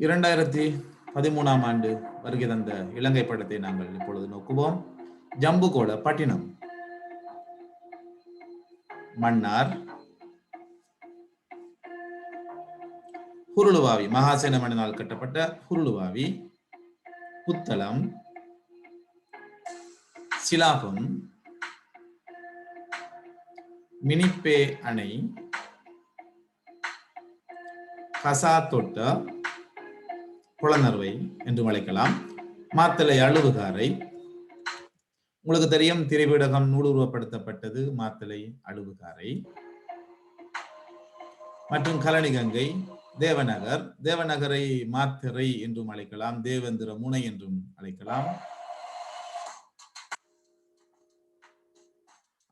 2013ஆம் ஆண்டு வருகை தந்த இலங்கை படத்தை நாங்கள் இப்பொழுது நோக்குவோம். ஜம்புகோட பட்டினம், மன்னார், குருளுவாவி, மகாசேன மன்னனால் கட்டப்பட்ட குருளுவாவி, புத்தளம், சிலாபம், மினிப்பே அணை, கசாத்தொட்ட, புலனர்வை என்று அழைக்கலாம், மாத்தளை அழுவுகாரை. உங்களுக்கு தெரியும், திரிபீடகம் நூலுருவப்படுத்தப்பட்டது மாத்தளை அழுவுகாரை. மற்றும் கலனிகங்கை, தேவநகர், தேவநகரை மாத்திரை என்றும் அழைக்கலாம், தேவேந்திர முனை என்றும் அழைக்கலாம்.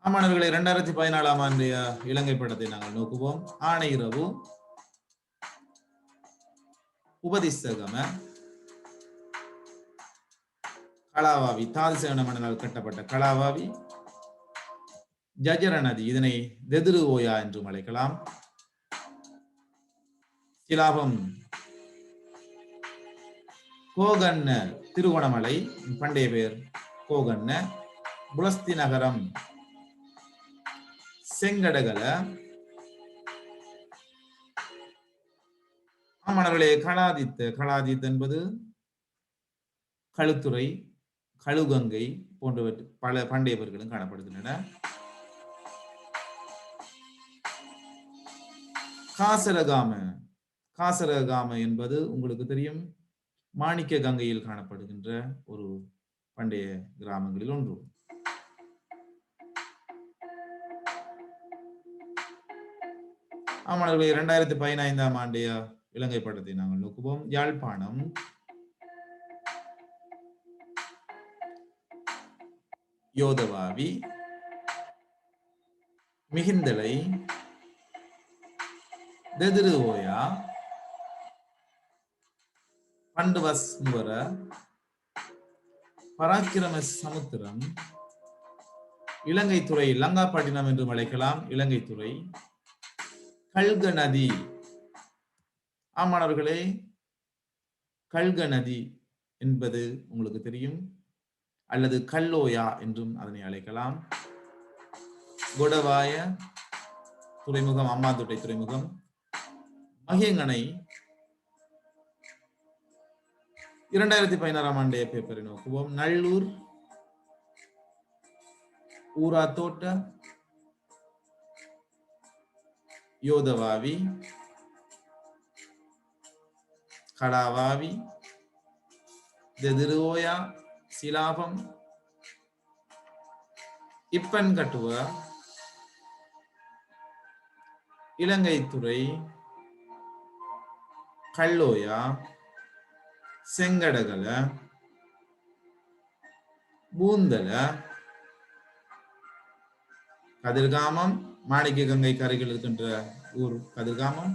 மாணவர்களை 2014ஆம் ஆண்டு இலங்கை படத்தை நாங்கள் நோக்குவோம். ஆணையிரவு, உபதிஸ்தகம, கலாவாவி, தாதிசேன மன்னனால் கட்டப்பட்ட கலாவாவி, ஜஜர நதி, இதனை தெதிரு ஓயா என்றும் அழைக்கலாம். சிலாபம், கோகண்ண, திருகோணமலை, பண்டைய பெயர் கோகண்ண, புலஸ்தி நகரம், செங்கடகல. மாணவர்களே, கலாதித் என்பது களுத்துறை, கழுகங்கை போன்றவற்றை பல பண்டைய பெயர்களும் காணப்படுகின்றன. காசரகாம என்பது உங்களுக்கு தெரியும், மாணிக்க கங்கையில் காணப்படுகின்ற ஒரு பண்டைய கிராமங்களில் ஒன்று. மாணவர்களே, 2015ஆம் ஆண்டு இலங்கை படத்தை நாங்கள் நோக்குவோம். யாழ்ப்பாணம், யோதவாவி, மிகிந்தலை, தெதிரு ஓயா, பண்டுவஸ் நுவர, பராக்கிரம சமுத்திரம், இலங்கை துறை, லங்காப்பட்டினம் என்று அழைக்கலாம், இலங்கை துறை, கல்க நதி. மாணவர்களே, கல்க நதி என்பது உங்களுக்கு தெரியும், அல்லது கல்லோயா என்றும் அதனை அழைக்கலாம். கொடவாய துறைமுகம், அம்மாந்தோட்டை துறைமுகம், மகியங்கனை. 2016ஆம் ஆண்டு பேப்பரை நோக்குவோம். நல்லூர், ஊராத்தோட்ட, யோதவாவி, கடாவாவி, தெதிருவோயா, சிலாபம், இப்பன் கட்டுவ, இலங்கை துறை, கல்லோயா, செங்கடகல, பூந்தல, கதிர்காமம், மாணிக்க கங்கை கரைகள் இருக்கின்ற ஊர் கதிர்காமம்.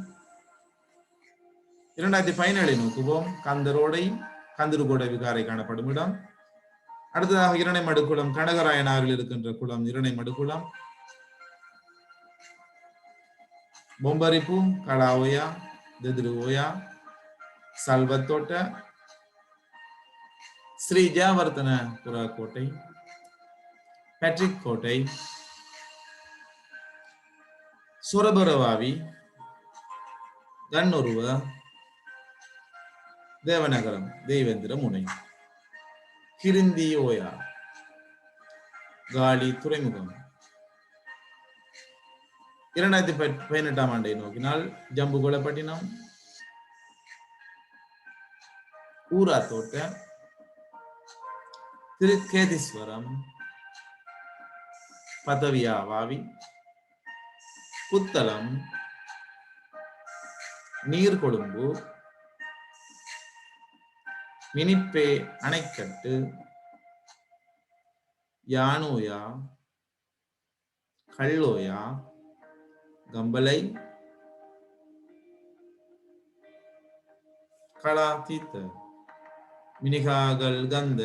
2017 நோக்குவோம். கந்தரோடை, கந்தருகோடை விகாரை காணப்படும் இடம். அடுத்ததாக இரணைமடுக்குளம், கனகராயனாரில் இருக்கின்ற குளம் இரணைமடுக்குளம். பொம்பரிப்பு, கலாவோயா, தெதிருவோயா, சல்வத்தோட்ட, ஸ்ரீ ஜாவர்த்தன புறா கோட்டை, பேட்ரிக் கோட்டை, சுரபரவாவி, கண்ணொருவ, தேவநகரம், தேவேந்திர முனை, கிரிந்தி ஓயா, காலி துறைமுகம். 2018ஆம் ஆண்டை நோக்கினால் ஜம்புகோளப்பட்டினம், ஊராத்தோட்ட, திருக்கேதீஸ்வரம், பதவியாவாவி, புத்தளம், நீர்கொழும்பு, மினிப்பே அணைக்கட்டு, யானோயா, கல்லோயா, கம்பளை, கலாதீத்த, மினிகாகல் கந்த,